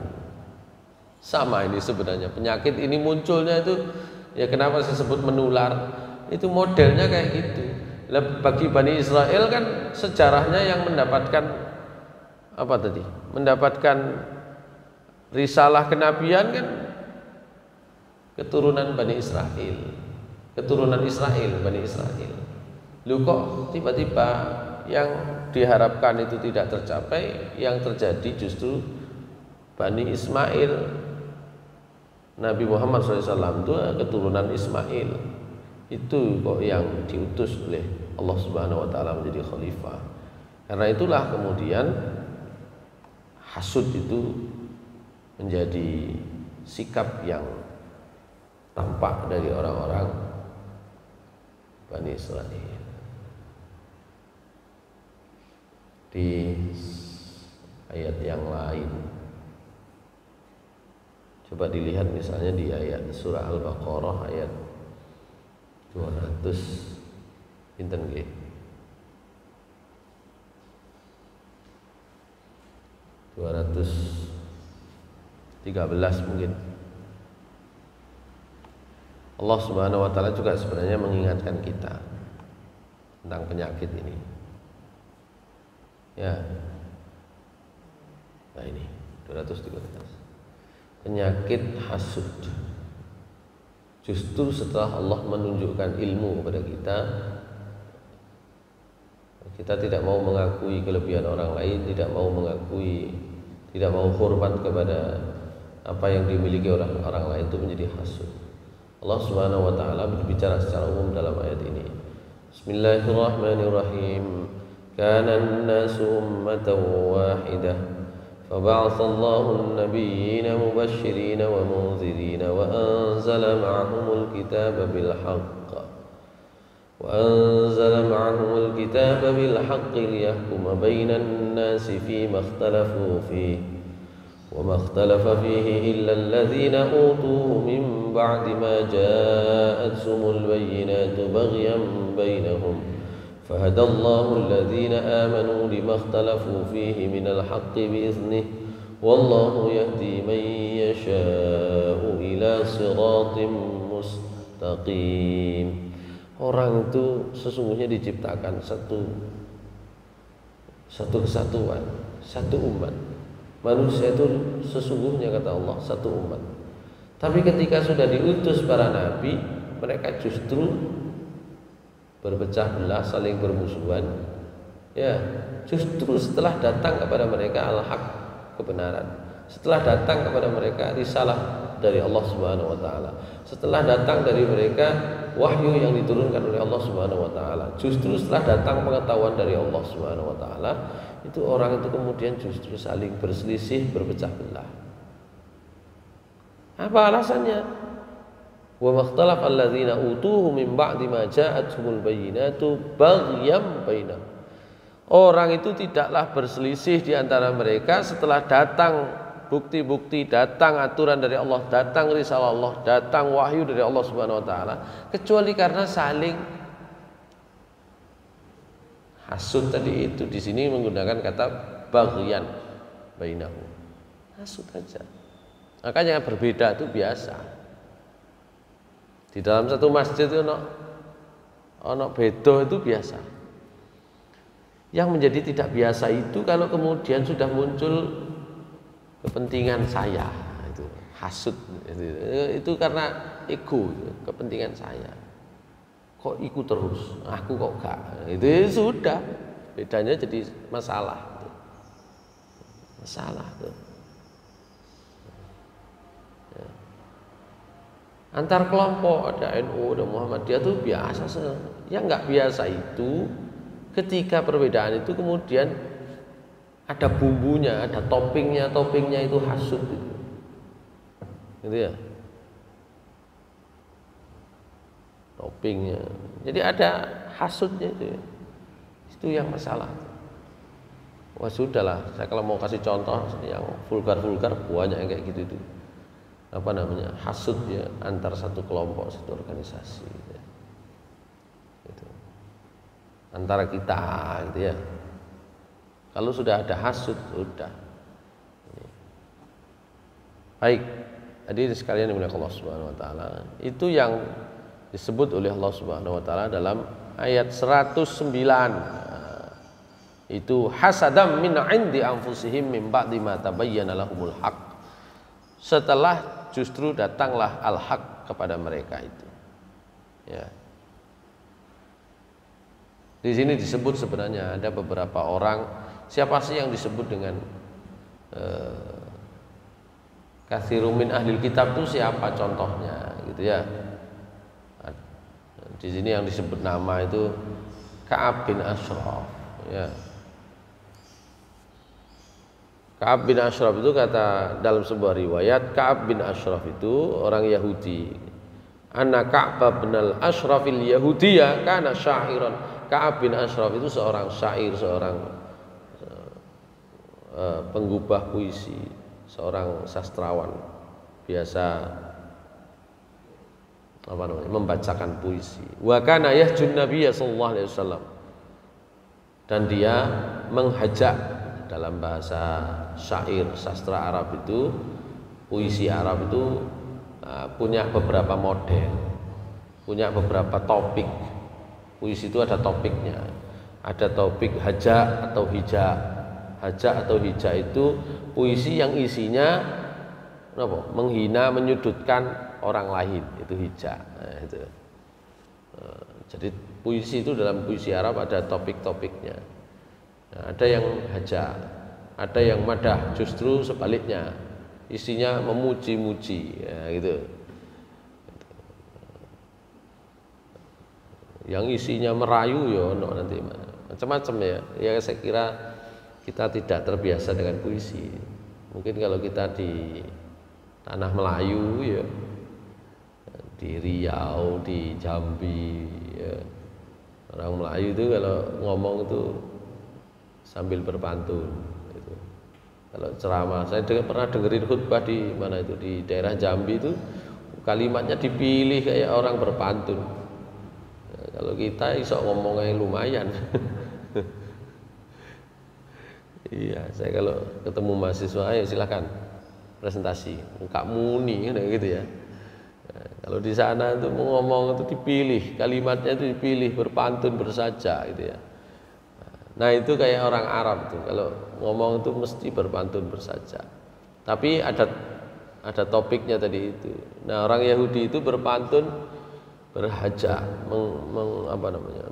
Sama ini sebenarnya penyakit ini munculnya itu ya kenapa saya sebut menular? Itu modelnya kayak gitu. Bagi Bani Israel kan sejarahnya yang mendapatkan mendapatkan risalah kenabian kan keturunan Bani Israel, keturunan Israel, Bani Israel. Lu kok tiba-tiba yang diharapkan itu tidak tercapai, yang terjadi justru Bani Ismail. Nabi Muhammad SAW itu keturunan Ismail. Itu kok yang diutus oleh Allah Subhanahu wa taala menjadi khalifah. Karena itulah kemudian hasud itu menjadi sikap yang tampak dari orang-orang Bani Israel. Di ayat yang lain, coba dilihat misalnya di ayat surah Al-Baqarah ayat 200 pinten nggih? 213 mungkin. Allah Subhanahu wa taala juga sebenarnya mengingatkan kita tentang penyakit ini. Ya. Nah ini 213. Penyakit hasud. Justru setelah Allah menunjukkan ilmu kepada kita, kita tidak mau mengakui kelebihan orang lain, tidak mau hormat kepada apa yang dimiliki orang lain, itu menjadi hasud. Allah Subhanahu wa taala berbicara secara umum dalam ayat ini. Bismillahirrahmanirrahim. Kana an-nasu ummatan wahidah فبعث الله النبيين مبشرين ومنذرين وأنزل معهم الكتاب بالحق ليحكم بين الناس فيما اختلفوا فيه وما اختلف فيه إلا الذين أوتوه من بعد ما جاءتهم البينات بغيا بينهم fahadallahu alladhina amanu lima ikhtalafu fihi minal haqqi biiznih wallahu yahdi man yasha'u ila siratim mustaqim. Orang itu sesungguhnya diciptakan satu kesatuan, satu umat. Manusia itu sesungguhnya kata Allah satu umat. Tapi ketika sudah diutus para nabi, mereka justru berpecah belah, saling bermusuhan. Ya, justru setelah datang kepada mereka al-haq, kebenaran. Setelah datang kepada mereka risalah dari Allah Subhanahu wa taala. Setelah datang dari mereka wahyu yang diturunkan oleh Allah Subhanahu wa taala. Justru setelah datang pengetahuan dari Allah Subhanahu wa taala, itu orang itu kemudian justru saling berselisih, berpecah belah. Apa alasannya? Wa makhtalafa alladzina utuhu min ba'di ma ja'atuhumul bayyinatu baghyam bainahum. Orang itu tidaklah berselisih di antara mereka setelah datang bukti-bukti, datang aturan dari Allah, datang risalah Allah, datang wahyu dari Allah Subhanahu wa taala, kecuali karena saling hasud. Tadi itu di sini menggunakan kata baghyan bainahum. Hasud aja. Makanya berbeda itu biasa. Di dalam satu masjid itu ono beda itu biasa. Yang menjadi tidak biasa itu kalau kemudian sudah muncul kepentingan saya, itu hasud, itu karena ego, kepentingan saya. Kok ikut terus, aku kok gak, itu sudah bedanya jadi masalah, masalah tuh. Ya. Antar kelompok ada NU, ada Muhammadiyah itu biasa. Yang nggak biasa itu ketika perbedaan itu kemudian ada bumbunya, ada toppingnya itu hasud gitu ya, toppingnya. Jadi ada hasudnya itu yang masalah. Wah sudahlah, saya kalau mau kasih contoh yang vulgar banyak yang kayak gitu itu. Apa namanya, hasud ya antar satu kelompok, satu organisasi gitu. Gitu. Antara kita gitu ya. Kalau sudah ada hasud, sudah. Baik, hadirin sekalian yang dimuliakan Allah Subhanahu wa taala, itu yang disebut oleh Allah Subhanahu wa taala dalam ayat 109. Itu hasadam min 'indi anfusihim min ba'di ma tabayyana lahumul haq. Setelah justru datanglah al-haq kepada mereka itu. Ya. Di sini disebut sebenarnya ada beberapa orang. Siapa sih yang disebut dengan katsirun min ahlil kitab itu siapa contohnya gitu ya. Di sini yang disebut nama itu Ka'ab bin Ashraf ya. Ka'ab bin Ashraf itu kata dalam sebuah riwayat, Ka'ab bin Ashraf itu orang Yahudi. Anna Ka'ab bin al-Ashrafil Yahudiyya kana syairan. Ka'ab bin Ashraf itu seorang syair, seorang penggubah puisi, seorang sastrawan, biasa membacakan puisi. Wa kana yahjun nabiyya sallallahu alaihi wasallam, dan dia menghajak. Dalam bahasa syair sastra Arab itu, puisi Arab itu punya beberapa model, punya beberapa topik. Puisi itu ada topiknya, ada topik haja atau hija. Haja atau hija itu puisi yang isinya menghina, menyudutkan orang lain, itu hija. Nah, itu. Jadi puisi itu dalam puisi Arab ada topik-topiknya. Nah, ada yang haja, ada yang madah, justru sebaliknya, isinya memuji-muji, ya, gitu. Yang isinya merayu ya, nanti macam-macam ya. Ya saya kira kita tidak terbiasa dengan puisi. Mungkin kalau kita di tanah Melayu ya, di Riau, di Jambi ya, orang Melayu itu kalau ngomong itu sambil berpantun gitu. Kalau ceramah, saya pernah dengerin khutbah di mana itu, di daerah Jambi itu, kalimatnya dipilih kayak orang berpantun. Kalau kita iso ngomongnya lumayan. Iya, saya kalau ketemu mahasiswa, ayo silakan presentasi. Kak Muni gitu ya. Nah, kalau di sana itu mau ngomong itu dipilih, kalimatnya itu dipilih berpantun bersaja gitu ya. Nah itu kayak orang Arab tuh, kalau ngomong itu mesti berpantun bersaja. Tapi ada topiknya tadi itu. Nah orang Yahudi itu berpantun berhaja,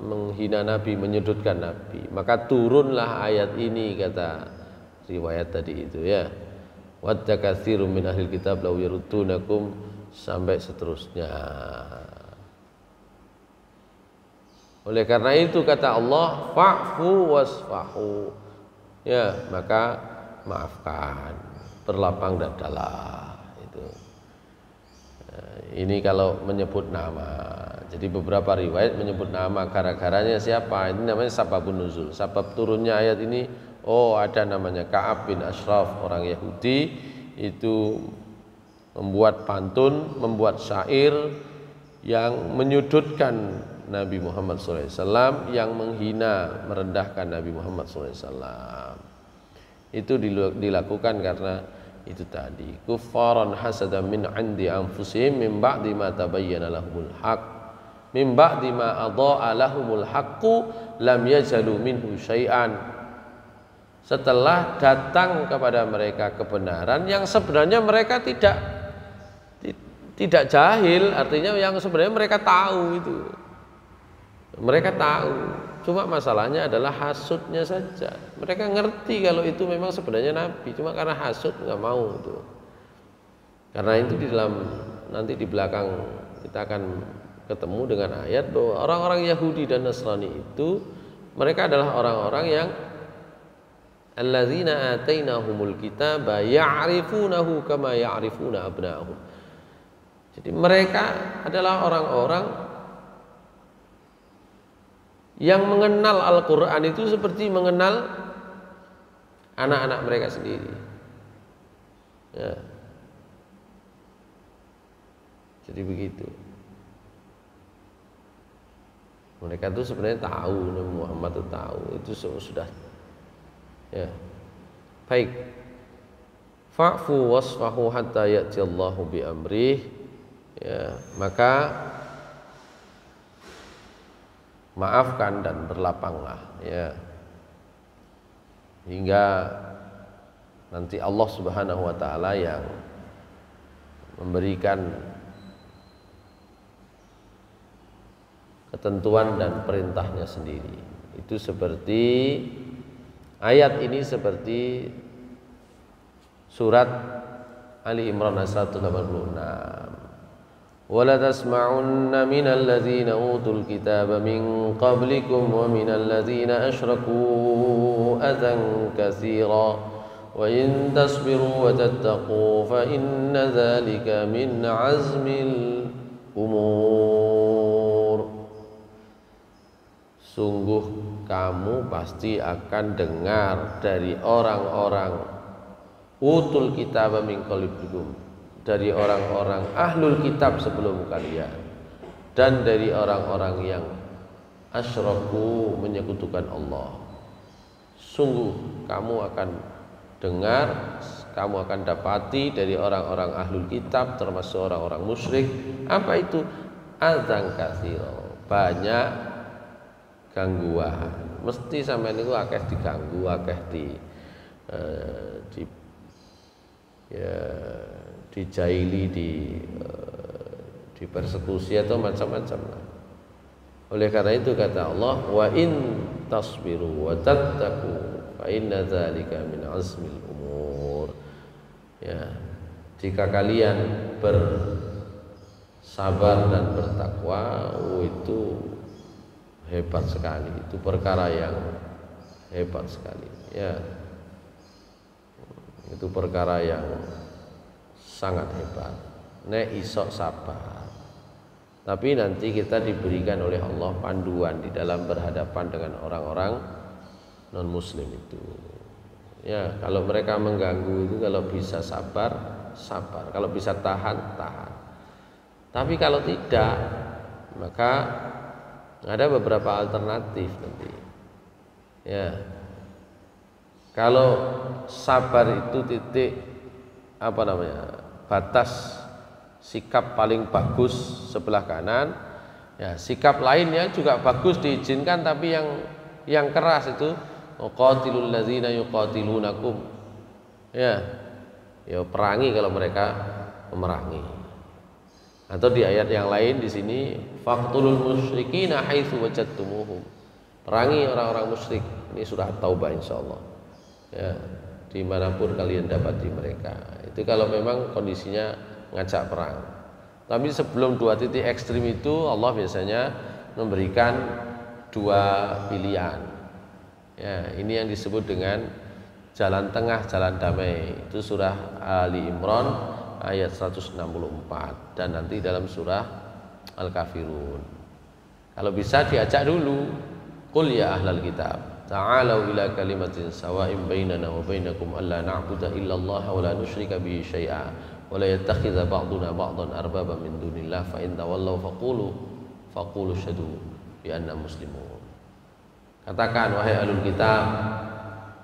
menghina Nabi, menyudutkan Nabi. Maka turunlah ayat ini, kata riwayat tadi itu ya. Wadda katsirun min ahlil kitab law yaruddunakum, sampai seterusnya. Oleh karena itu kata Allah, fa'fu wasfahu. Ya, maka maafkan, berlapang dadalah itu. Ini kalau menyebut nama. Jadi beberapa riwayat menyebut nama, gara-garanya siapa? Ini namanya sababun nuzul. Sabab turunnya ayat ini, oh ada namanya Ka'ab bin Ashraf, orang Yahudi, itu membuat pantun, membuat syair yang menyudutkan Nabi Muhammad SAW, yang menghina, merendahkan Nabi Muhammad SAW. Itu dilakukan karena itu tadi, kuffaran hasadan min 'indi anfusihim min ba'di ma tabayyana lahumul haqq, min ba'di ma adha'a lahumul haqqu lam yajalu minhu syai'an. Setelah datang kepada mereka kebenaran yang sebenarnya mereka tidak jahil, artinya yang sebenarnya mereka tahu itu. Mereka tahu, cuma masalahnya adalah hasudnya saja. Mereka ngerti kalau itu memang sebenarnya Nabi, cuma karena hasud nggak mau itu. Karena itu nanti di belakang kita akan ketemu dengan ayat bahwa orang-orang Yahudi dan Nasrani itu mereka adalah orang-orang yang alladzina atainahumul kitaba ya'rifunahu kama ya'rifuna abna'ahum. Jadi mereka adalah orang-orang yang mengenal Al-Quran itu seperti mengenal anak-anak mereka sendiri ya. Jadi begitu. Mereka itu sebenarnya tahu, Nabi Muhammad itu tahu, itu sudah ya. Baik, fa'fu wasfahu hatta ya'ti Allahu bi amrih ya, maka maafkan dan berlapanglah ya, hingga nanti Allah Subhanahu wa taala yang memberikan ketentuan dan perintahnya sendiri. Itu seperti ayat ini seperti surat Ali Imran 186. وَلَا تَسْمَعُنَّ مِنَ الَّذِينَ أُوتُوا الْكِتَابَ مِنْ قَبْلِكُمْ وَمِنَ الَّذِينَ أَشْرَكُوا أَذًى كَثِيرًا وَإِنْ تَصْبِرُوا وَتَتَّقُوا فَإِنَّ ذَلِكَ مِنْ عَزْمِ الْأُمُورِ. Sungguh kamu pasti akan dengar dari orang-orang utul kitab min qablikum, dari orang-orang ahlul kitab sebelum kalian, dan dari orang-orang yang asyraku, menyekutukan Allah. Sungguh kamu akan dengar, kamu akan dapati dari orang-orang ahlul kitab, termasuk orang-orang musyrik, apa itu? Adzan katsira, banyak gangguan. Mesti sampeyan niku akeh diganggu, akeh dijaili, dipersekusi atau macam-macam. Oleh karena itu kata Allah, wa in tasbiru wa tattaqu fa inna dzalika min azmil umur. Ya, jika kalian bersabar dan bertakwa, itu hebat sekali, itu perkara yang hebat sekali ya. Itu perkara yang sangat hebat. Nek iso sabar. Tapi nanti kita diberikan oleh Allah panduan di dalam berhadapan dengan orang-orang non muslim itu. Ya, kalau mereka mengganggu itu, kalau bisa sabar, sabar. Kalau bisa tahan, tahan. Tapi kalau tidak, maka Ada beberapa alternatif nanti. Ya. Kalau sabar itu titik apa namanya? Batas sikap paling bagus sebelah kanan. Ya, sikap lainnya juga bagus diizinkan, tapi yang keras itu qatilul ladzina yuqatilunakum. Ya. Ya perangi kalau mereka memerangi. Atau di ayat yang lain di sini faqtulul musyrikina haitsu wajadtumuhum. Perangi orang-orang musyrik. Ini surah Taubah insyaallah. Ya, dimanapun kalian dapati mereka. Itu kalau memang kondisinya ngajak perang. Tapi sebelum dua titik ekstrim itu Allah biasanya memberikan dua pilihan. Ya, ini yang disebut dengan jalan tengah, jalan damai. Itu surah Ali Imran ayat 164 dan nanti dalam surah Al-Kafirun. Kalau bisa diajak dulu, qul ya ahlal kitab ta'alu ila kalimatin sawa'in bainana wa bainakum alla na'budu illallah wa la nusyrika bihi syai'a wa la yattakhidha ba'duna ba'dan arbaba min dunillah fa in tawallaw faqulu syahadu bi anna muslimun. Katakan wahai ahlul kitab,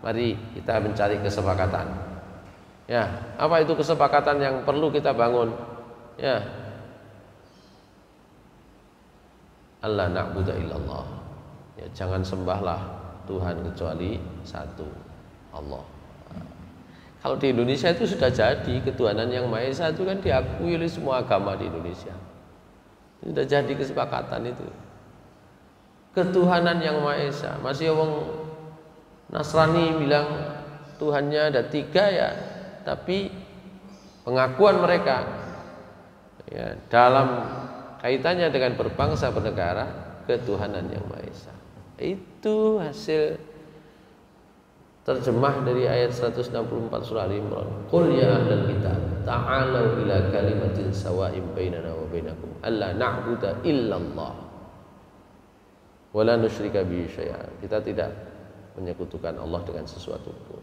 mari kita mencari kesepakatan. Ya, apa itu kesepakatan yang perlu kita bangun? Ya, Allah na'budu illallah. Ya, jangan sembahlah Tuhan kecuali satu, Allah. Kalau di Indonesia itu sudah jadi ketuhanan yang Maha Esa itu kan diakui oleh semua agama di Indonesia. Sudah jadi kesepakatan itu. Ketuhanan yang Maha Esa. Masih orang Nasrani bilang Tuhannya ada 3 ya. Tapi pengakuan mereka ya, dalam kaitannya dengan berbangsa bernegara, ketuhanan yang Maha Esa. Itu hasil terjemah dari ayat 164 surah Al-Imran. Qul ya ahlal kitab ta'alu ila kalimatin sawa'in bainana wa bainakum alla na'budu illallah wa la nusyrika bihi syai'a. Kita tidak menyekutukan Allah dengan sesuatu pun.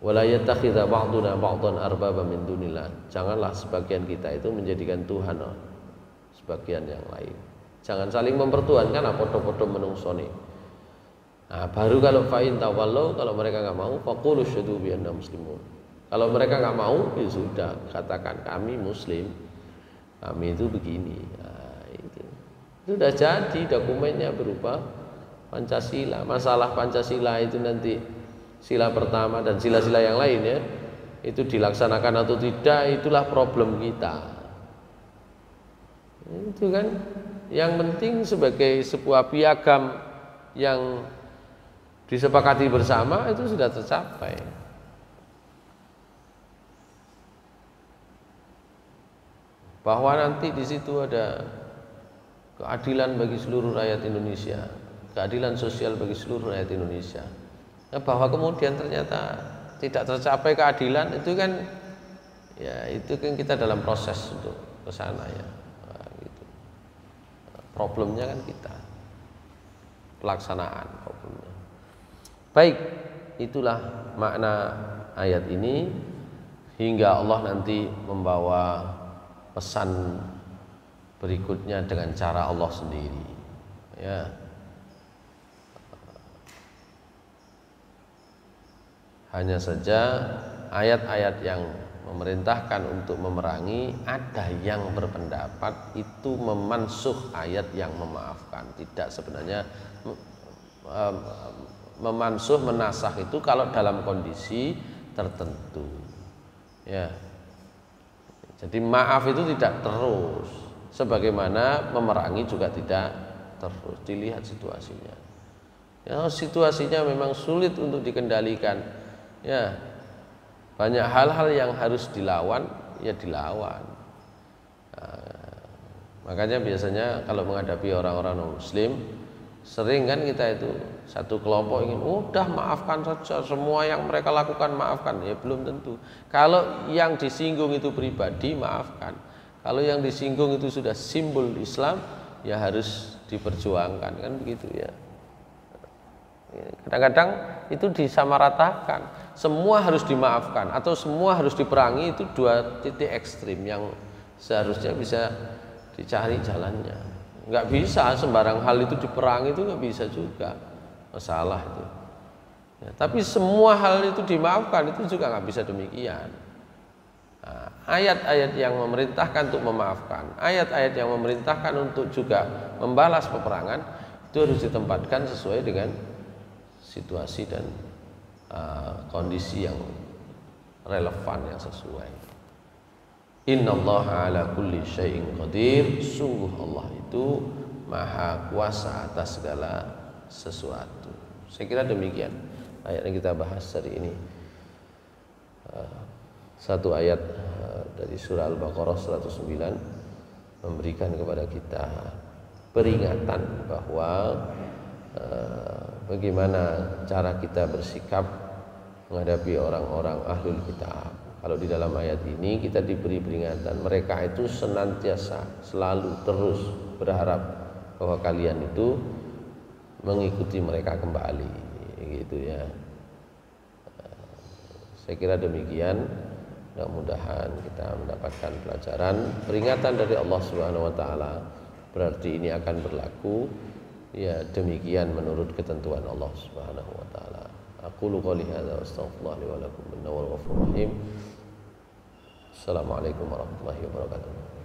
Wala yattakhidha ba'duna ba'dan arbaba min dunillah. Janganlah sebagian kita itu menjadikan Tuhan sebagian yang lain. Jangan saling mempertuhankan podo-podo menungsoni. Nah, baru kalau fa'in tawallau, kalau mereka enggak mau, faqulu syahadu bi anna muslimun. Kalau mereka enggak mau, ya sudah, katakan kami muslim. Kami itu begini. Nah, itu sudah jadi dokumennya berupa Pancasila. Masalah Pancasila itu nanti sila pertama dan sila-sila yang lainnya itu dilaksanakan atau tidak, itulah problem kita. Itu kan yang penting sebagai sebuah piagam yang disepakati bersama itu sudah tercapai. Bahwa nanti di situ ada keadilan bagi seluruh rakyat Indonesia, keadilan sosial bagi seluruh rakyat Indonesia. Nah, bahwa kemudian ternyata tidak tercapai keadilan itu kan ya itu kan kita dalam proses untuk ke sana ya. Nah, gitu. Problemnya kan kita pelaksanaan problemnya. Baik, itulah makna ayat ini hingga Allah nanti membawa pesan berikutnya dengan cara Allah sendiri. Ya. Hanya saja ayat-ayat yang memerintahkan untuk memerangi, ada yang berpendapat itu memansuh ayat yang memaafkan. Tidak, sebenarnya memansuh, menasah itu kalau dalam kondisi tertentu. Ya. Jadi maaf itu tidak terus, sebagaimana memerangi juga tidak terus. Dilihat situasinya. Ya, situasinya memang sulit untuk dikendalikan. Ya, banyak hal-hal yang harus dilawan, ya dilawan. Nah, makanya biasanya kalau menghadapi orang-orang non-muslim, sering kan kita itu satu kelompok ingin udah maafkan saja, semua yang mereka lakukan maafkan. Ya belum tentu. Kalau yang disinggung itu pribadi, maafkan. Kalau yang disinggung itu sudah simbol Islam, ya harus diperjuangkan, kan begitu ya. Kadang-kadang itu disamaratakan, semua harus dimaafkan atau semua harus diperangi, itu dua titik ekstrim yang seharusnya bisa dicari jalannya. Nggak bisa sembarang hal itu diperangi, itu nggak bisa juga, masalah itu. Ya, tapi semua hal itu dimaafkan, itu juga nggak bisa demikian. Nah, ayat-ayat yang memerintahkan untuk memaafkan, ayat-ayat yang memerintahkan untuk juga membalas peperangan, itu harus ditempatkan sesuai dengan situasi dan kondisi yang relevan, yang sesuai. Innallaha ala kulli syai'in qadir, sungguh Allah itu maha kuasa atas segala sesuatu. Saya kira demikian ayat yang kita bahas hari ini. Satu ayat dari surah Al-Baqarah 109 memberikan kepada kita peringatan bahwa bagaimana cara kita bersikap menghadapi orang-orang ahlul kitab. Kalau di dalam ayat ini kita diberi peringatan, mereka itu senantiasa selalu terus berharap bahwa kalian itu mengikuti mereka kembali, gitu ya. Saya kira demikian. Mudah-mudahan kita mendapatkan pelajaran, peringatan dari Allah Subhanahu wa taala, berarti ini akan berlaku ya demikian menurut ketentuan Allah Subhanahu wa taala. Aqulu qouli hadza wa astaghfirullah li wa lakum innahu ghafurur rahim. Assalamualaikum warahmatullahi wabarakatuh.